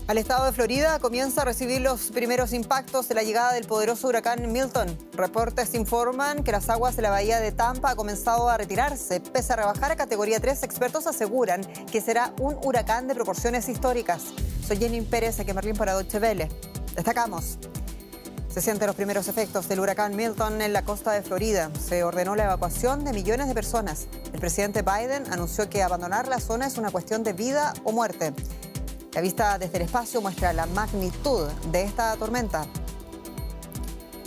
El estado de Florida comienza a recibir los primeros impactos de la llegada del poderoso huracán Milton. Reportes informan que las aguas de la bahía de Tampa han comenzado a retirarse. Pese a rebajar a categoría 3, expertos aseguran que será un huracán de proporciones históricas. Soy Jenny Pérez, aquí en Berlín para Deutsche Welle. Destacamos. Se sienten los primeros efectos del huracán Milton en la costa de Florida. Se ordenó la evacuación de millones de personas. El presidente Biden anunció que abandonar la zona es una cuestión de vida o muerte. La vista desde el espacio muestra la magnitud de esta tormenta.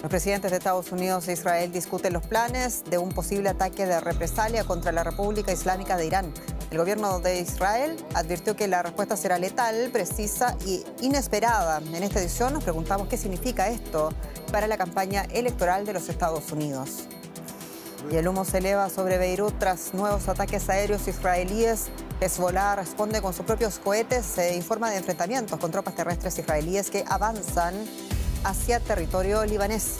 Los presidentes de Estados Unidos e Israel discuten los planes de un posible ataque de represalia contra la República Islámica de Irán. El gobierno de Israel advirtió que la respuesta será letal, precisa y inesperada. En esta edición nos preguntamos qué significa esto para la campaña electoral de los Estados Unidos. Y el humo se eleva sobre Beirut tras nuevos ataques aéreos israelíes. Hezbollah responde con sus propios cohetes. Se informa de enfrentamientos con tropas terrestres israelíes que avanzan hacia territorio libanés.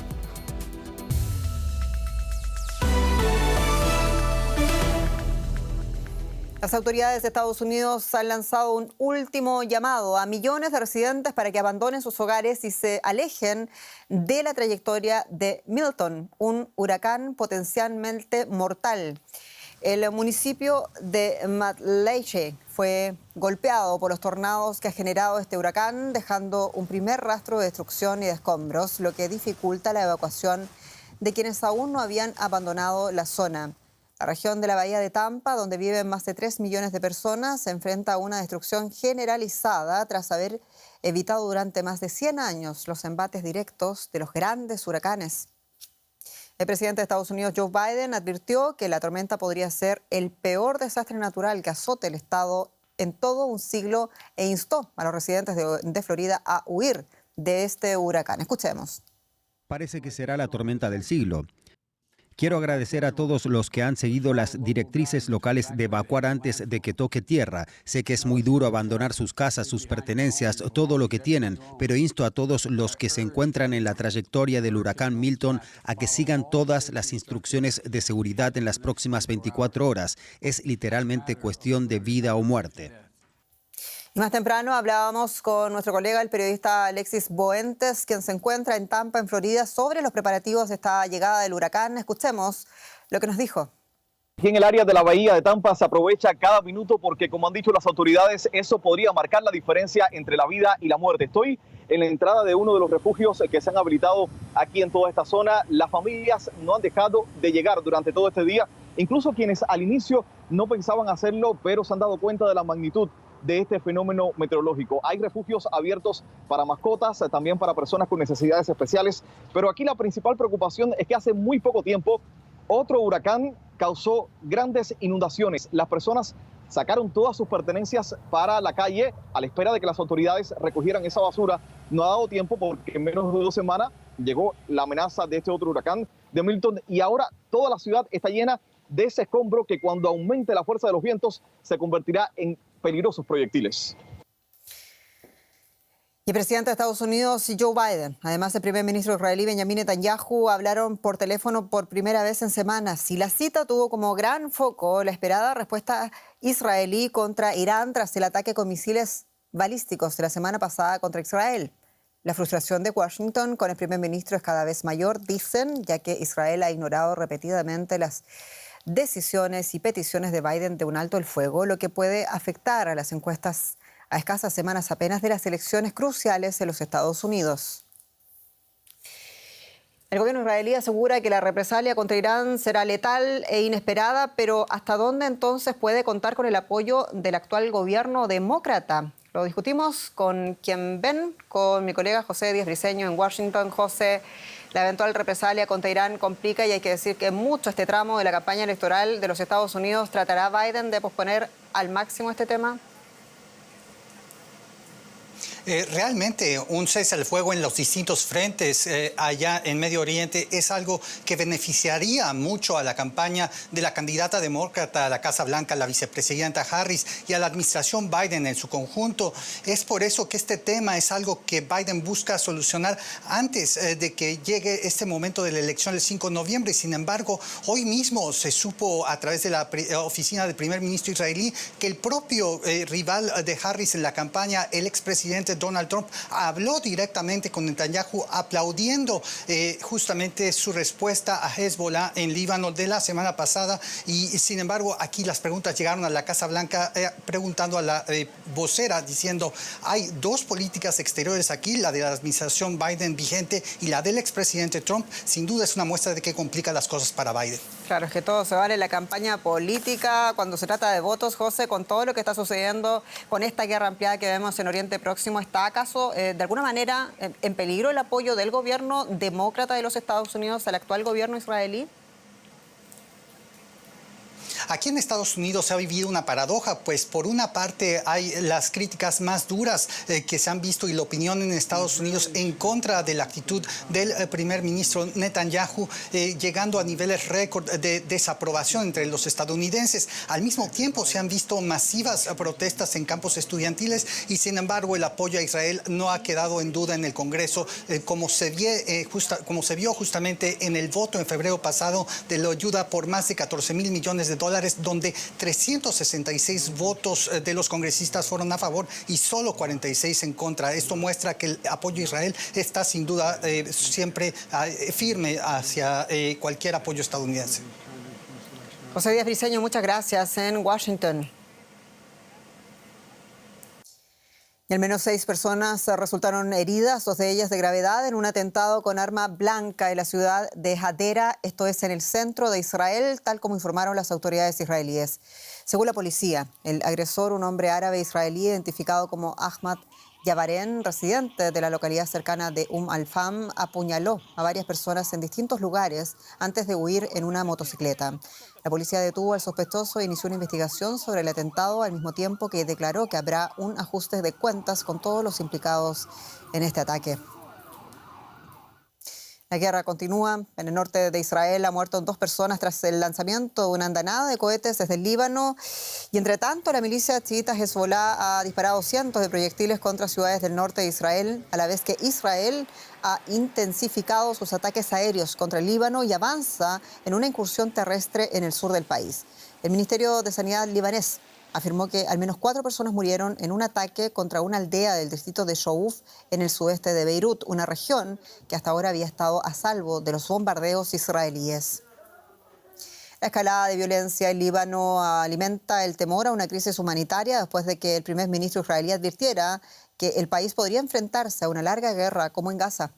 Las autoridades de Estados Unidos han lanzado un último llamado a millones de residentes para que abandonen sus hogares y se alejen de la trayectoria de Milton, un huracán potencialmente mortal. El municipio de Matlache fue golpeado por los tornados que ha generado este huracán, dejando un primer rastro de destrucción y de escombros, lo que dificulta la evacuación de quienes aún no habían abandonado la zona. La región de la bahía de Tampa, donde viven más de 3 millones de personas, se enfrenta a una destrucción generalizada tras haber evitado durante más de 100 años los embates directos de los grandes huracanes. El presidente de Estados Unidos, Joe Biden, advirtió que la tormenta podría ser el peor desastre natural que azote el estado en todo un siglo e instó a los residentes de Florida a huir de este huracán. Escuchemos. Parece que será la tormenta del siglo. Quiero agradecer a todos los que han seguido las directrices locales de evacuar antes de que toque tierra. Sé que es muy duro abandonar sus casas, sus pertenencias, todo lo que tienen, pero insto a todos los que se encuentran en la trayectoria del huracán Milton a que sigan todas las instrucciones de seguridad en las próximas 24 horas. Es literalmente cuestión de vida o muerte. Más temprano hablábamos con nuestro colega, el periodista Alexis Boentes, quien se encuentra en Tampa, en Florida, sobre los preparativos de esta llegada del huracán. Escuchemos lo que nos dijo. Aquí en el área de la bahía de Tampa se aprovecha cada minuto porque, como han dicho las autoridades, eso podría marcar la diferencia entre la vida y la muerte. Estoy en la entrada de uno de los refugios que se han habilitado aquí en toda esta zona. Las familias no han dejado de llegar durante todo este día, incluso quienes al inicio no pensaban hacerlo, pero se han dado cuenta de la magnitud de este fenómeno meteorológico. Hay refugios abiertos para mascotas, también para personas con necesidades especiales, pero aquí la principal preocupación es que hace muy poco tiempo otro huracán causó grandes inundaciones. Las personas sacaron todas sus pertenencias para la calle a la espera de que las autoridades recogieran esa basura. No ha dado tiempo porque en menos de 2 semanas llegó la amenaza de este otro huracán de Milton y ahora toda la ciudad está llena de ese escombro que cuando aumente la fuerza de los vientos se convertirá en peligrosos proyectiles. Y el presidente de Estados Unidos, Joe Biden, además del primer ministro israelí Benjamin Netanyahu, hablaron por teléfono por primera vez en semanas. Y la cita tuvo como gran foco la esperada respuesta israelí contra Irán tras el ataque con misiles balísticos de la semana pasada contra Israel. La frustración de Washington con el primer ministro es cada vez mayor, dicen, ya que Israel ha ignorado repetidamente las decisiones y peticiones de Biden de un alto el fuego, lo que puede afectar a las encuestas a escasas semanas apenas de las elecciones cruciales en los Estados Unidos. El gobierno israelí asegura que la represalia contra Irán será letal e inesperada, pero ¿hasta dónde entonces puede contar con el apoyo del actual gobierno demócrata? Lo discutimos con quien ven, con mi colega José Díaz Briceño en Washington. José, la eventual represalia contra Irán complica y hay que decir que mucho este tramo de la campaña electoral de los Estados Unidos. ¿Tratará Biden de posponer al máximo este tema? Realmente un cese al fuego en los distintos frentes allá en Medio Oriente es algo que beneficiaría mucho a la campaña de la candidata demócrata a la Casa Blanca, la vicepresidenta Harris, y a la administración Biden en su conjunto. Es por eso que este tema es algo que Biden busca solucionar antes de que llegue este momento de la elección del 5 de noviembre. Sin embargo, hoy mismo se supo a través de la oficina del primer ministro israelí que el propio rival de Harris en la campaña, el expresidente Donald Trump habló directamente con Netanyahu aplaudiendo justamente su respuesta a Hezbollah en Líbano de la semana pasada. Y sin embargo, aquí las preguntas llegaron a la Casa Blanca preguntando a la vocera diciendo: hay dos políticas exteriores aquí, la de la administración Biden vigente y la del expresidente Trump. Sin duda es una muestra de que complica las cosas para Biden. Claro, es que todo se vale en la campaña política cuando se trata de votos, José, con todo lo que está sucediendo con esta guerra ampliada que vemos en Oriente Próximo. ¿Está acaso de alguna manera en peligro el apoyo del gobierno demócrata de los Estados Unidos al actual gobierno israelí? Aquí en Estados Unidos se ha vivido una paradoja, pues por una parte hay las críticas más duras que se han visto y la opinión en Estados Unidos en contra de la actitud del primer ministro Netanyahu, llegando a niveles récord de desaprobación entre los estadounidenses. Al mismo tiempo se han visto masivas protestas en campos estudiantiles y sin embargo el apoyo a Israel no ha quedado en duda en el Congreso, como se vio justamente en el voto en febrero pasado de la ayuda por más de 14,000 millones de dólares, donde 366 votos de los congresistas fueron a favor y solo 46 en contra. Esto muestra que el apoyo a Israel está sin duda siempre firme hacia cualquier apoyo estadounidense. José Díaz Briceño, muchas gracias en Washington. Y al menos 6 personas resultaron heridas, 2 de ellas de gravedad, en un atentado con arma blanca en la ciudad de Hadera, esto es en el centro de Israel, tal como informaron las autoridades israelíes. Según la policía, el agresor, un hombre árabe israelí identificado como Ahmad Yabaren, residente de la localidad cercana de Al-Fam, apuñaló a varias personas en distintos lugares antes de huir en una motocicleta. La policía detuvo al sospechoso e inició una investigación sobre el atentado, al mismo tiempo que declaró que habrá un ajuste de cuentas con todos los implicados en este ataque. La guerra continúa. En el norte de Israel han muerto 2 personas tras el lanzamiento de una andanada de cohetes desde el Líbano. Y entre tanto, la milicia chiita Hezbollah ha disparado cientos de proyectiles contra ciudades del norte de Israel, a la vez que Israel ha intensificado sus ataques aéreos contra el Líbano y avanza en una incursión terrestre en el sur del país. El Ministerio de Sanidad libanés afirmó que al menos 4 personas murieron en un ataque contra una aldea del distrito de Shouf en el sudeste de Beirut, una región que hasta ahora había estado a salvo de los bombardeos israelíes. La escalada de violencia en Líbano alimenta el temor a una crisis humanitaria después de que el primer ministro israelí advirtiera que el país podría enfrentarse a una larga guerra como en Gaza.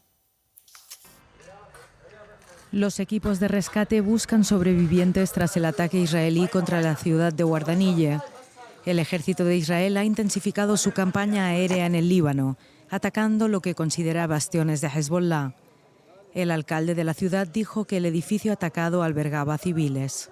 Los equipos de rescate buscan sobrevivientes tras el ataque israelí contra la ciudad de Wardaniyeh. El ejército de Israel ha intensificado su campaña aérea en el Líbano, atacando lo que considera bastiones de Hezbollah. El alcalde de la ciudad dijo que el edificio atacado albergaba civiles.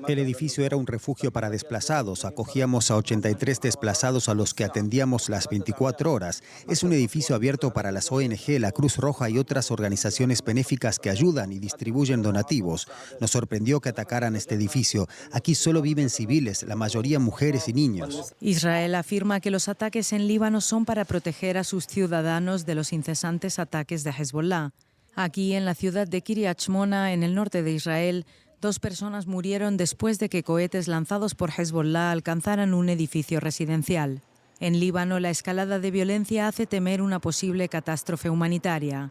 El edificio era un refugio para desplazados. Acogíamos a 83 desplazados a los que atendíamos las 24 horas. Es un edificio abierto para las ONG, la Cruz Roja y otras organizaciones benéficas que ayudan y distribuyen donativos. Nos sorprendió que atacaran este edificio. Aquí solo viven civiles, la mayoría mujeres y niños. Israel afirma que los ataques en Líbano son para proteger a sus ciudadanos de los incesantes ataques de Hezbollah. Aquí, en la ciudad de Kiryat Shmona, en el norte de Israel, 2 personas murieron después de que cohetes lanzados por Hezbollah alcanzaran un edificio residencial. En Líbano, la escalada de violencia hace temer una posible catástrofe humanitaria.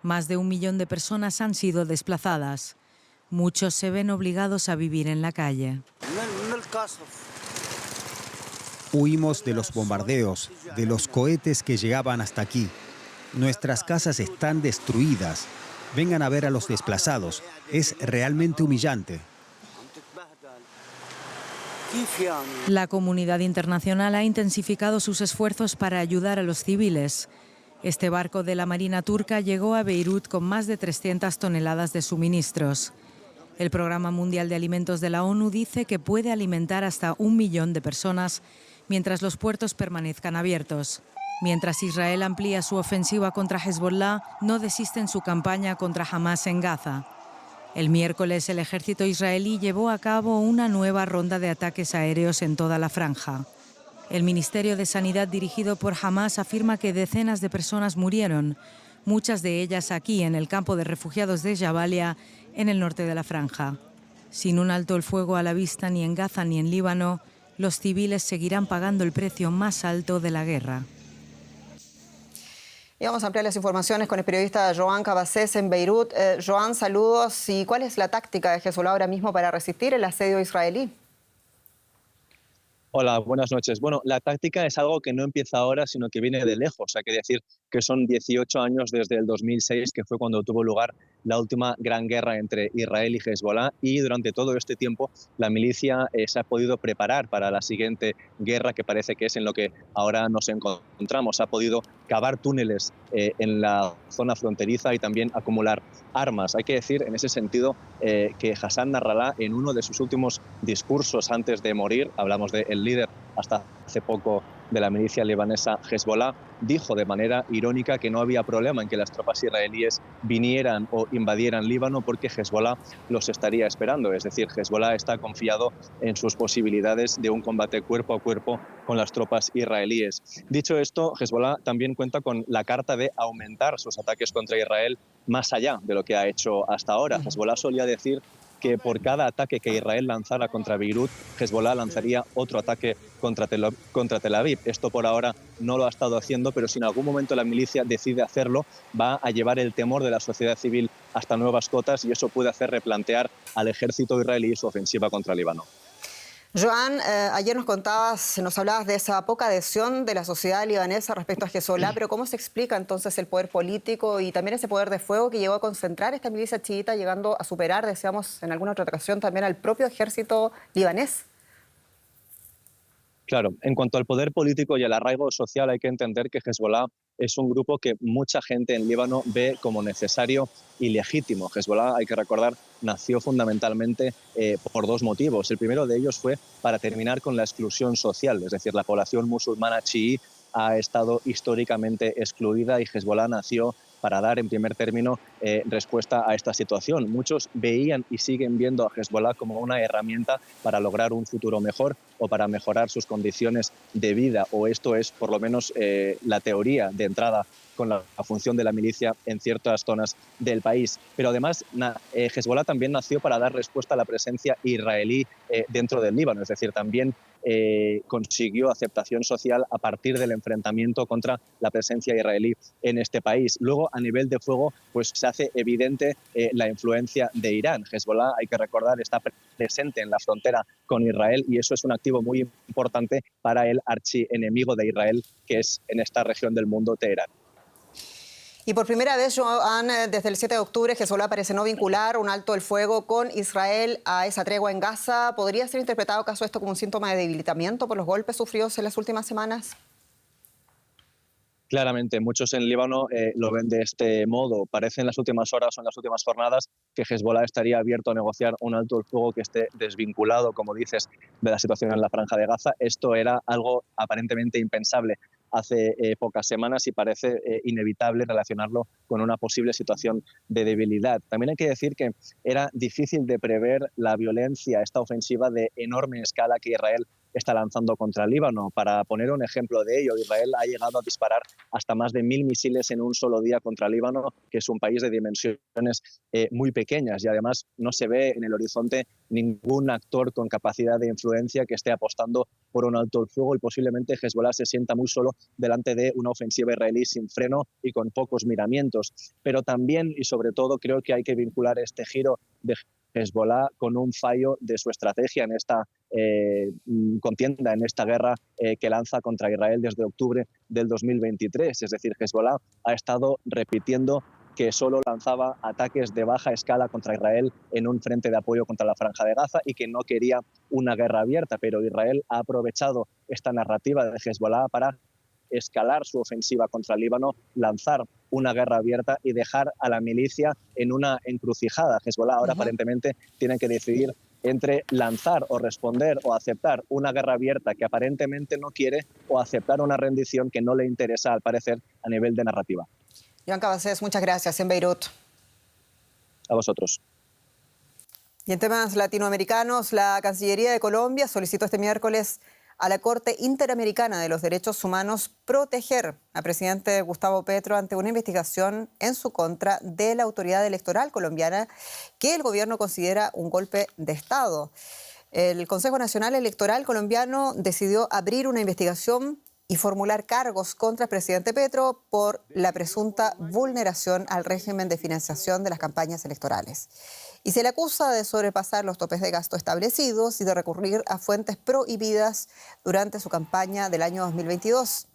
Más de 1 millón de personas han sido desplazadas. Muchos se ven obligados a vivir en la calle. Huimos de los bombardeos, de los cohetes que llegaban hasta aquí. Nuestras casas están destruidas. Vengan a ver a los desplazados. Es realmente humillante. La comunidad internacional ha intensificado sus esfuerzos para ayudar a los civiles. Este barco de la Marina turca llegó a Beirut con más de 300 toneladas de suministros. El Programa Mundial de Alimentos de la ONU dice que puede alimentar hasta 1 millón de personas mientras los puertos permanezcan abiertos. Mientras Israel amplía su ofensiva contra Hezbollah, no desiste en su campaña contra Hamas en Gaza. El miércoles, el ejército israelí llevó a cabo una nueva ronda de ataques aéreos en toda la franja. El Ministerio de Sanidad dirigido por Hamas afirma que decenas de personas murieron, muchas de ellas aquí en el campo de refugiados de Jabalia, en el norte de la franja. Sin un alto el fuego a la vista ni en Gaza ni en Líbano, Los civiles seguirán pagando el precio más alto de la guerra. Y vamos a ampliar las informaciones con el periodista Joan Cabasés en Beirut. Joan, saludos. ¿Y cuál es la táctica de Hezbollah ahora mismo para resistir el asedio israelí? Hola, buenas noches. Bueno, la táctica es algo que no empieza ahora, sino que viene de lejos. Hay que decir que son 18 años desde el 2006, que fue cuando tuvo lugar la última gran guerra entre Israel y Hezbollah, y durante todo este tiempo la milicia se ha podido preparar para la siguiente guerra, que parece que es en lo que ahora nos encontramos. Ha podido cavar túneles en la zona fronteriza y también acumular armas. Hay que decir en ese sentido que Hassan Nasrallah, en uno de sus últimos discursos antes de morir, hablamos del líder hasta hace poco de la milicia libanesa Hezbollah, dijo de manera irónica que no había problema en que las tropas israelíes vinieran o invadieran Líbano porque Hezbollah los estaría esperando. Es decir, Hezbollah está confiado en sus posibilidades de un combate cuerpo a cuerpo con las tropas israelíes. Dicho esto, Hezbollah también cuenta con la carta de aumentar sus ataques contra Israel más allá de lo que ha hecho hasta ahora. Hezbollah solía decir que por cada ataque que Israel lanzara contra Beirut, Hezbollah lanzaría otro ataque contra Tel Aviv. Esto por ahora no lo ha estado haciendo, pero si en algún momento la milicia decide hacerlo, va a llevar el temor de la sociedad civil hasta nuevas cotas y eso puede hacer replantear al ejército israelí su ofensiva contra Líbano. Joan, ayer nos hablabas de esa poca adhesión de la sociedad libanesa respecto a Hezbollah, pero ¿cómo se explica entonces el poder político y también ese poder de fuego que llegó a concentrar esta milicia chiita, llegando a superar, decíamos en alguna otra ocasión, también al propio ejército libanés? Claro, en cuanto al poder político y al arraigo social, hay que entender que Hezbollah es un grupo que mucha gente en Líbano ve como necesario y legítimo. Hezbollah, hay que recordar, nació fundamentalmente por dos motivos. El primero de ellos fue para terminar con la exclusión social, es decir, la población musulmana chií ha estado históricamente excluida y Hezbollah nació para dar en primer término respuesta a esta situación. Muchos veían y siguen viendo a Hezbollah como una herramienta para lograr un futuro mejor o para mejorar sus condiciones de vida, o esto es por lo menos la teoría de entrada con la función de la milicia en ciertas zonas del país. Pero además Hezbollah también nació para dar respuesta a la presencia israelí dentro del Líbano, es decir, también consiguió aceptación social a partir del enfrentamiento contra la presencia israelí en este país. Luego, a nivel de fuego, pues se hace evidente la influencia de Irán. Hezbollah, hay que recordar, está presente en la frontera con Israel y eso es un activo muy importante para el archienemigo de Israel, que es en esta región del mundo Teherán. Y por primera vez, Joan, desde el 7 de octubre, Hezbollah parece no vincular un alto el fuego con Israel a esa tregua en Gaza. ¿Podría ser interpretado acaso esto como un síntoma de debilitamiento por los golpes sufridos en las últimas semanas? Claramente, muchos en Líbano lo ven de este modo. Parece en las últimas horas o en las últimas jornadas que Hezbollah estaría abierto a negociar un alto el fuego que esté desvinculado, como dices, de la situación en la Franja de Gaza. Esto era algo aparentemente impensable hace pocas semanas y parece inevitable relacionarlo con una posible situación de debilidad. También hay que decir que era difícil de prever la violencia, esta ofensiva de enorme escala que Israel está lanzando contra Líbano. Para poner un ejemplo de ello, Israel ha llegado a disparar hasta más de 1000 misiles en un solo día contra Líbano, que es un país de dimensiones muy pequeñas y además no se ve en el horizonte ningún actor con capacidad de influencia que esté apostando por un alto el fuego y posiblemente Hezbollah se sienta muy solo delante de una ofensiva israelí sin freno y con pocos miramientos. Pero también y sobre todo creo que hay que vincular este giro de Hezbollah con un fallo de su estrategia en esta contienda, en esta guerra que lanza contra Israel desde octubre del 2023. Es decir, Hezbollah ha estado repitiendo que solo lanzaba ataques de baja escala contra Israel en un frente de apoyo contra la Franja de Gaza y que no quería una guerra abierta, pero Israel ha aprovechado esta narrativa de Hezbollah para escalar su ofensiva contra Líbano, lanzar una guerra abierta y dejar a la milicia en una encrucijada. Hezbollah ahora aparentemente tiene que decidir entre lanzar o responder o aceptar una guerra abierta que aparentemente no quiere o aceptar una rendición que no le interesa, al parecer, a nivel de narrativa. Joan Cabasés, muchas gracias en Beirut. A vosotros. Y en temas latinoamericanos, la Cancillería de Colombia solicitó este miércoles a la Corte Interamericana de los Derechos Humanos proteger al presidente Gustavo Petro ante una investigación en su contra de la autoridad electoral colombiana que el gobierno considera un golpe de Estado. El Consejo Nacional Electoral colombiano decidió abrir una investigación y formular cargos contra el presidente Petro por la presunta vulneración al régimen de financiación de las campañas electorales. Y se le acusa de sobrepasar los topes de gasto establecidos y de recurrir a fuentes prohibidas durante su campaña del año 2022.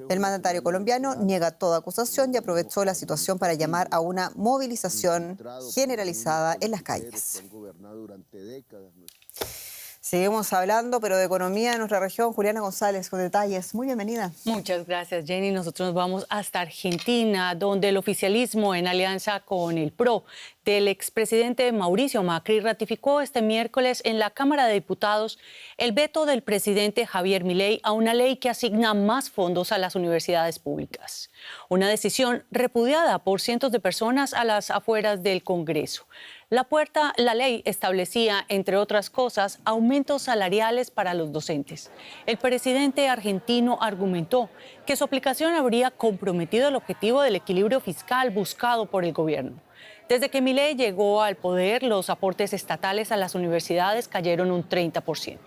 El mandatario colombiano niega toda acusación y aprovechó la situación para llamar a una movilización generalizada en las calles. Seguimos hablando, pero de economía en nuestra región. Juliana González con detalles. Muy bienvenida. Muchas gracias, Jenny. Nosotros nos vamos hasta Argentina, donde el oficialismo, en alianza con el PRO del expresidente Mauricio Macri, ratificó este miércoles en la Cámara de Diputados el veto del presidente Javier Milei a una ley que asigna más fondos a las universidades públicas. Una decisión repudiada por cientos de personas a las afueras del Congreso. La ley establecía, entre otras cosas, aumentos salariales para los docentes. El presidente argentino argumentó que su aplicación habría comprometido el objetivo del equilibrio fiscal buscado por el gobierno. Desde que Milei llegó al poder, los aportes estatales a las universidades cayeron un 30%.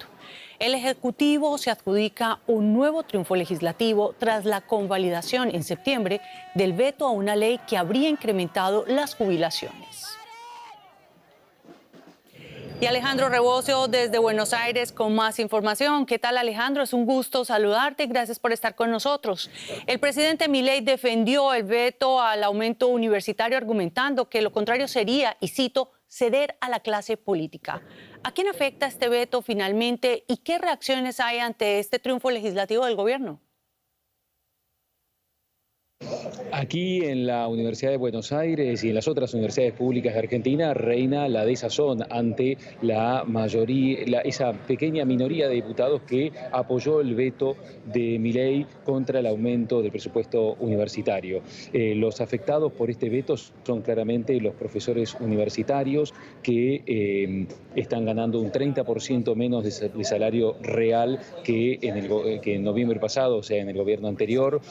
El Ejecutivo se adjudica un nuevo triunfo legislativo tras la convalidación en septiembre del veto a una ley que habría incrementado las jubilaciones. Y Alejandro Rebocio desde Buenos Aires con más información. ¿Qué tal, Alejandro? Es un gusto saludarte. Gracias por estar con nosotros. El presidente Milei defendió el veto al aumento universitario argumentando que lo contrario sería, y cito, ceder a la clase política. ¿A quién afecta este veto finalmente y qué reacciones hay ante este triunfo legislativo del gobierno? Aquí en la Universidad de Buenos Aires y en las otras universidades públicas de Argentina reina la desazón ante la mayoría, esa pequeña minoría de diputados que apoyó el veto de Milei contra el aumento del presupuesto universitario. Los afectados por este veto son claramente los profesores universitarios que están ganando un 30% menos de salario real que en noviembre pasado, o sea, en el gobierno anterior.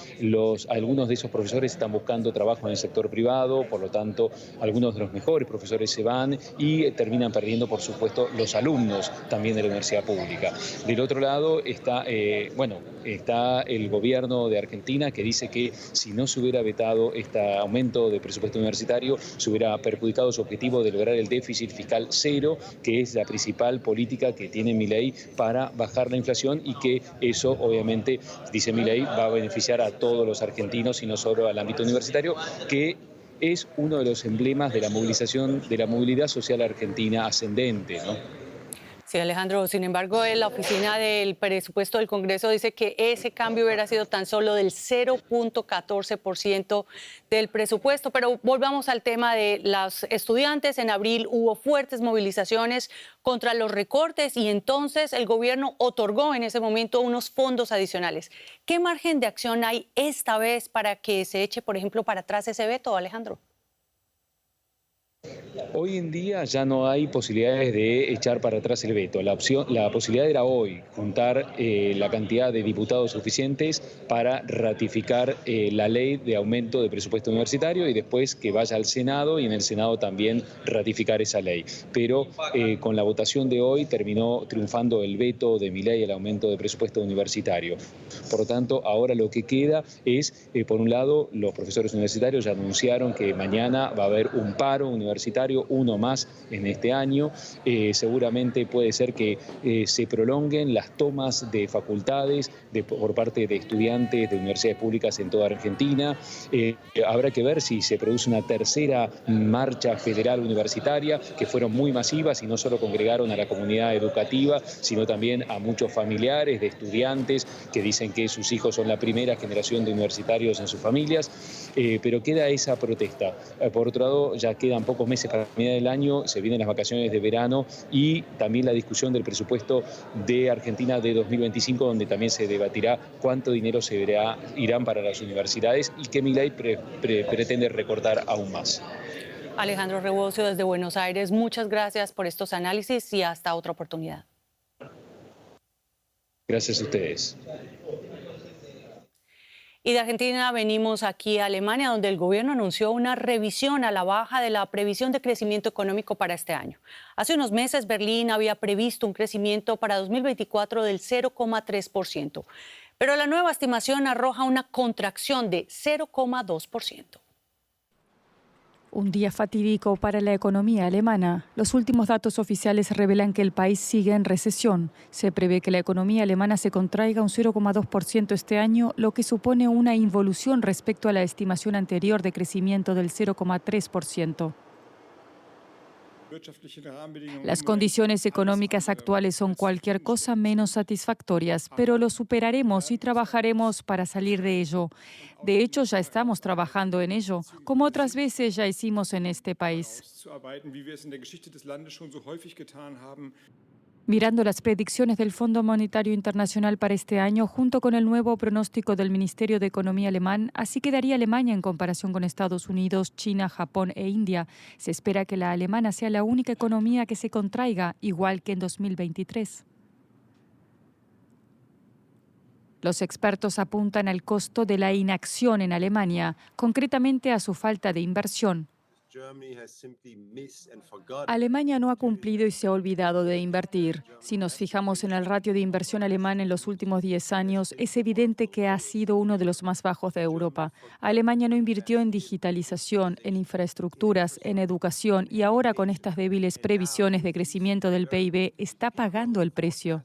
Algunos de esos profesores están buscando trabajo en el sector privado, por lo tanto, algunos de los mejores profesores se van y terminan perdiendo, por supuesto, los alumnos también de la universidad pública. Del otro lado está el gobierno de Argentina, que dice que si no se hubiera vetado este aumento de presupuesto universitario, se hubiera perjudicado su objetivo de lograr el déficit fiscal cero, que es la principal política que tiene Milei para bajar la inflación, y que eso, obviamente, dice Milei, va a beneficiar a todos los argentinos y no solo al ámbito universitario, que es uno de los emblemas de la movilización, de la movilidad social argentina ascendente, ¿no? Sí, Alejandro, sin embargo, la oficina del presupuesto del Congreso dice que ese cambio hubiera sido tan solo del 0.14% del presupuesto. Pero volvamos al tema de los estudiantes. En abril hubo fuertes movilizaciones contra los recortes y entonces el gobierno otorgó en ese momento unos fondos adicionales. ¿Qué margen de acción hay esta vez para que se eche, por ejemplo, para atrás ese veto, Alejandro? Hoy en día ya no hay posibilidades de echar para atrás el veto. La posibilidad era hoy juntar la cantidad de diputados suficientes para ratificar la ley de aumento de presupuesto universitario y después que vaya al Senado y en el Senado también ratificar esa ley. Pero con la votación de hoy terminó triunfando el veto de Milei al aumento de presupuesto universitario. Por lo tanto, ahora lo que queda es, por un lado, los profesores universitarios ya anunciaron que mañana va a haber un paro universitario, uno más en este año. Seguramente puede ser que se prolonguen las tomas de facultades por parte de estudiantes de universidades públicas en toda Argentina. Habrá que ver si se produce una tercera marcha federal universitaria, que fueron muy masivas y no solo congregaron a la comunidad educativa, sino también a muchos familiares de estudiantes que dicen que sus hijos son la primera generación de universitarios en sus familias. Pero queda esa protesta. Por otro lado, ya quedan pocos meses para la mitad del año, se vienen las vacaciones de verano y también la discusión del presupuesto de Argentina de 2025, donde también se debatirá cuánto dinero irán para las universidades y qué Milei pretende recortar aún más. Alejandro Rebocio desde Buenos Aires, muchas gracias por estos análisis y hasta otra oportunidad. Gracias a ustedes. Y de Argentina venimos aquí a Alemania, donde el gobierno anunció una revisión a la baja de la previsión de crecimiento económico para este año. Hace unos meses, Berlín había previsto un crecimiento para 2024 del 0,3%, pero la nueva estimación arroja una contracción de 0,2%. Un día fatídico para la economía alemana. Los últimos datos oficiales revelan que el país sigue en recesión. Se prevé que la economía alemana se contraiga un 0,2% este año, lo que supone una involución respecto a la estimación anterior de crecimiento del 0,3%. Las condiciones económicas actuales son cualquier cosa menos satisfactorias, pero lo superaremos y trabajaremos para salir de ello. De hecho, ya estamos trabajando en ello, como otras veces ya hicimos en este país. Mirando las predicciones del Fondo Monetario Internacional para este año, junto con el nuevo pronóstico del Ministerio de Economía alemán, así quedaría Alemania en comparación con Estados Unidos, China, Japón e India. Se espera que la alemana sea la única economía que se contraiga, igual que en 2023. Los expertos apuntan al costo de la inacción en Alemania, concretamente a su falta de inversión. Alemania no ha cumplido y se ha olvidado de invertir. Si nos fijamos en el ratio de inversión alemán en los últimos 10 años, es evidente que ha sido uno de los más bajos de Europa. Alemania no invirtió en digitalización, en infraestructuras, en educación y ahora con estas débiles previsiones de crecimiento del PIB está pagando el precio.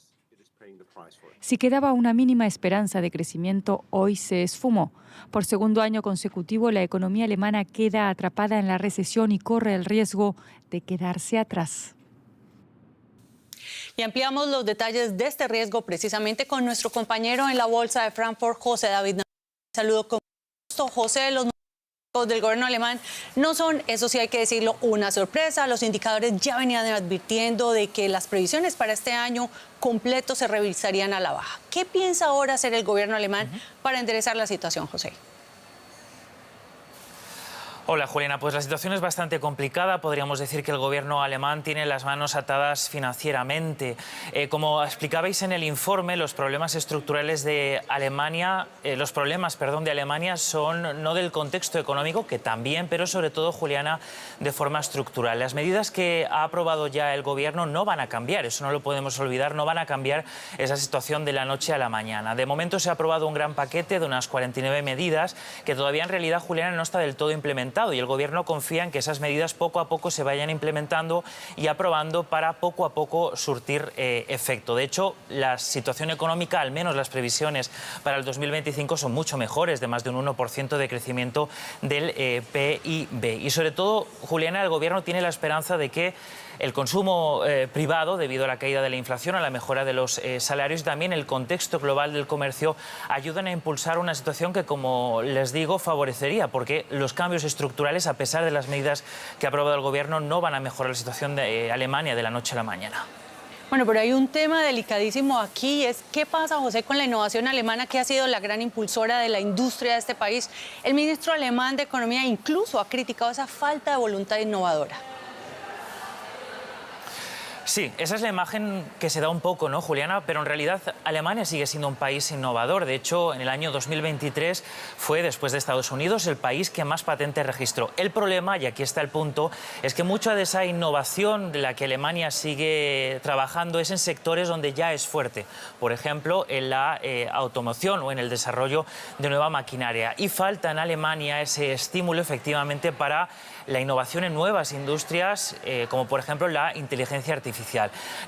Si quedaba una mínima esperanza de crecimiento, hoy se esfumó. Por segundo año consecutivo, la economía alemana queda atrapada en la recesión y corre el riesgo de quedarse atrás. Y ampliamos los detalles de este riesgo precisamente con nuestro compañero en la Bolsa de Frankfurt, José David. Saludo con gusto, José. Los del gobierno alemán no son, eso sí hay que decirlo, una sorpresa. Los indicadores ya venían advirtiendo de que las previsiones para este año completo se revisarían a la baja. ¿Qué piensa ahora hacer el gobierno alemán para enderezar la situación, José? Hola, Juliana. Pues la situación es bastante complicada. Podríamos decir que el gobierno alemán tiene las manos atadas financieramente. Como explicabais en el informe, los problemas estructurales de Alemania, de Alemania son no del contexto económico, que también, pero sobre todo, Juliana, de forma estructural. Las medidas que ha aprobado ya el gobierno no van a cambiar, eso no lo podemos olvidar, no van a cambiar esa situación de la noche a la mañana. De momento se ha aprobado un gran paquete de unas 49 medidas que todavía en realidad, Juliana, no está del todo implementado. Y el gobierno confía en que esas medidas poco a poco se vayan implementando y aprobando para poco a poco surtir efecto. De hecho, la situación económica, al menos las previsiones para el 2025, son mucho mejores, de más de un 1% de crecimiento del PIB. Y sobre todo, Juliana, el gobierno tiene la esperanza de que el consumo privado, debido a la caída de la inflación, a la mejora de los salarios y también el contexto global del comercio, ayudan a impulsar una situación que, como les digo, favorecería, porque los cambios estructurales, a pesar de las medidas que ha aprobado el gobierno, no van a mejorar la situación de Alemania de la noche a la mañana. Bueno, pero hay un tema delicadísimo aquí, es qué pasa, José, con la innovación alemana, que ha sido la gran impulsora de la industria de este país. El ministro alemán de Economía incluso ha criticado esa falta de voluntad innovadora. Sí, esa es la imagen que se da un poco, ¿no, Juliana? Pero en realidad Alemania sigue siendo un país innovador. De hecho, en el año 2023 fue, después de Estados Unidos, el país que más patentes registró. El problema, y aquí está el punto, es que mucha de esa innovación de la que Alemania sigue trabajando es en sectores donde ya es fuerte. Por ejemplo, en la automoción o en el desarrollo de nueva maquinaria. Y falta en Alemania ese estímulo, efectivamente, para la innovación en nuevas industrias, como por ejemplo la inteligencia artificial.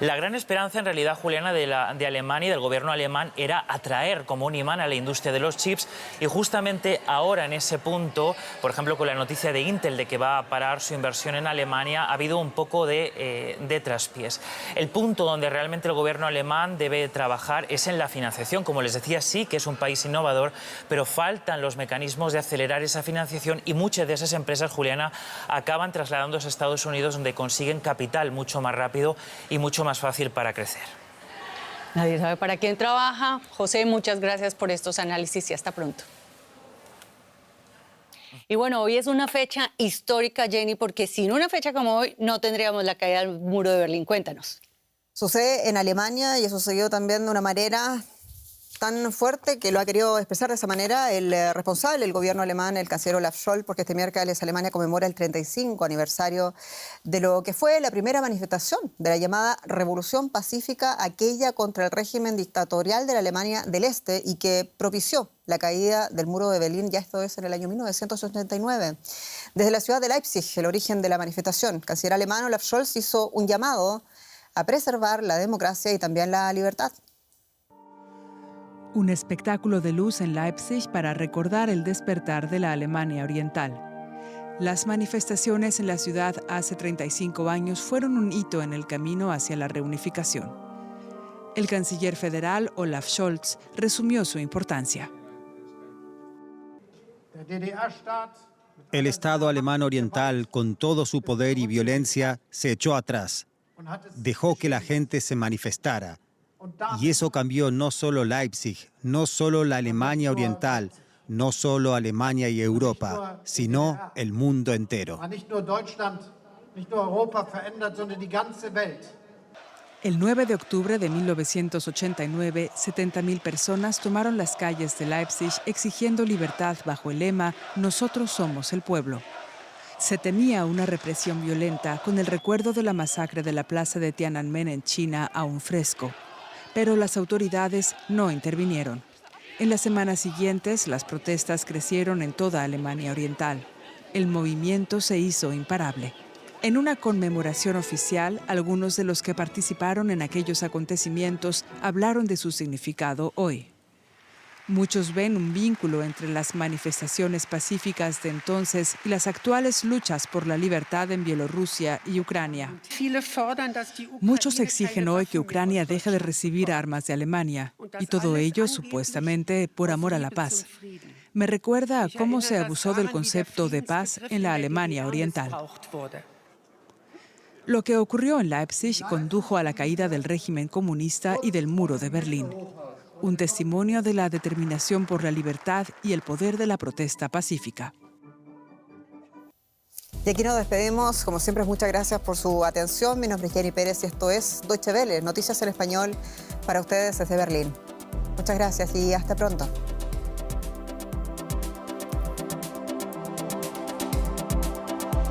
La gran esperanza, en realidad, Juliana, de Alemania y del gobierno alemán era atraer como un imán a la industria de los chips, y justamente ahora en ese punto, por ejemplo, con la noticia de Intel de que va a parar su inversión en Alemania, ha habido un poco de traspiés. El punto donde realmente el gobierno alemán debe trabajar es en la financiación. Como les decía, sí que es un país innovador, pero faltan los mecanismos de acelerar esa financiación, y muchas de esas empresas, Juliana, acaban trasladándose a Estados Unidos, donde consiguen capital mucho más rápido y mucho más fácil para crecer. Nadie sabe para quién trabaja. José, muchas gracias por estos análisis y hasta pronto. Y bueno, hoy es una fecha histórica, Jenny, porque sin una fecha como hoy no tendríamos la caída del muro de Berlín. Cuéntanos. Sucede en Alemania y ha sucedido también de una manera Tan fuerte que lo ha querido expresar de esa manera el responsable del gobierno alemán, el canciller Olaf Scholz, porque este miércoles Alemania conmemora el 35 aniversario de lo que fue la primera manifestación de la llamada Revolución Pacífica, aquella contra el régimen dictatorial de la Alemania del Este y que propició la caída del muro de Berlín, ya esto es en el año 1989. Desde la ciudad de Leipzig, el origen de la manifestación, el canciller alemán Olaf Scholz hizo un llamado a preservar la democracia y también la libertad. Un espectáculo de luz en Leipzig para recordar el despertar de la Alemania Oriental. Las manifestaciones en la ciudad hace 35 años fueron un hito en el camino hacia la reunificación. El canciller federal Olaf Scholz resumió su importancia. El Estado alemán oriental, con todo su poder y violencia, se echó atrás. Dejó que la gente se manifestara. Y eso cambió no solo Leipzig, no solo la Alemania Oriental, no solo Alemania y Europa, sino el mundo entero. El 9 de octubre de 1989, 70.000 personas tomaron las calles de Leipzig exigiendo libertad bajo el lema «Nosotros somos el pueblo». Se temía una represión violenta con el recuerdo de la masacre de la plaza de Tiananmen en China aún fresco. Pero las autoridades no intervinieron. En las semanas siguientes, las protestas crecieron en toda Alemania Oriental. El movimiento se hizo imparable. En una conmemoración oficial, algunos de los que participaron en aquellos acontecimientos hablaron de su significado hoy. Muchos ven un vínculo entre las manifestaciones pacíficas de entonces y las actuales luchas por la libertad en Bielorrusia y Ucrania. Muchos exigen hoy que Ucrania deje de recibir armas de Alemania, y todo ello supuestamente por amor a la paz. Me recuerda a cómo se abusó del concepto de paz en la Alemania Oriental. Lo que ocurrió en Leipzig condujo a la caída del régimen comunista y del muro de Berlín. Un testimonio de la determinación por la libertad y el poder de la protesta pacífica. Y aquí nos despedimos. Como siempre, muchas gracias por su atención. Mi nombre es Jenny Pérez y esto es Deutsche Welle, noticias en español para ustedes desde Berlín. Muchas gracias y hasta pronto.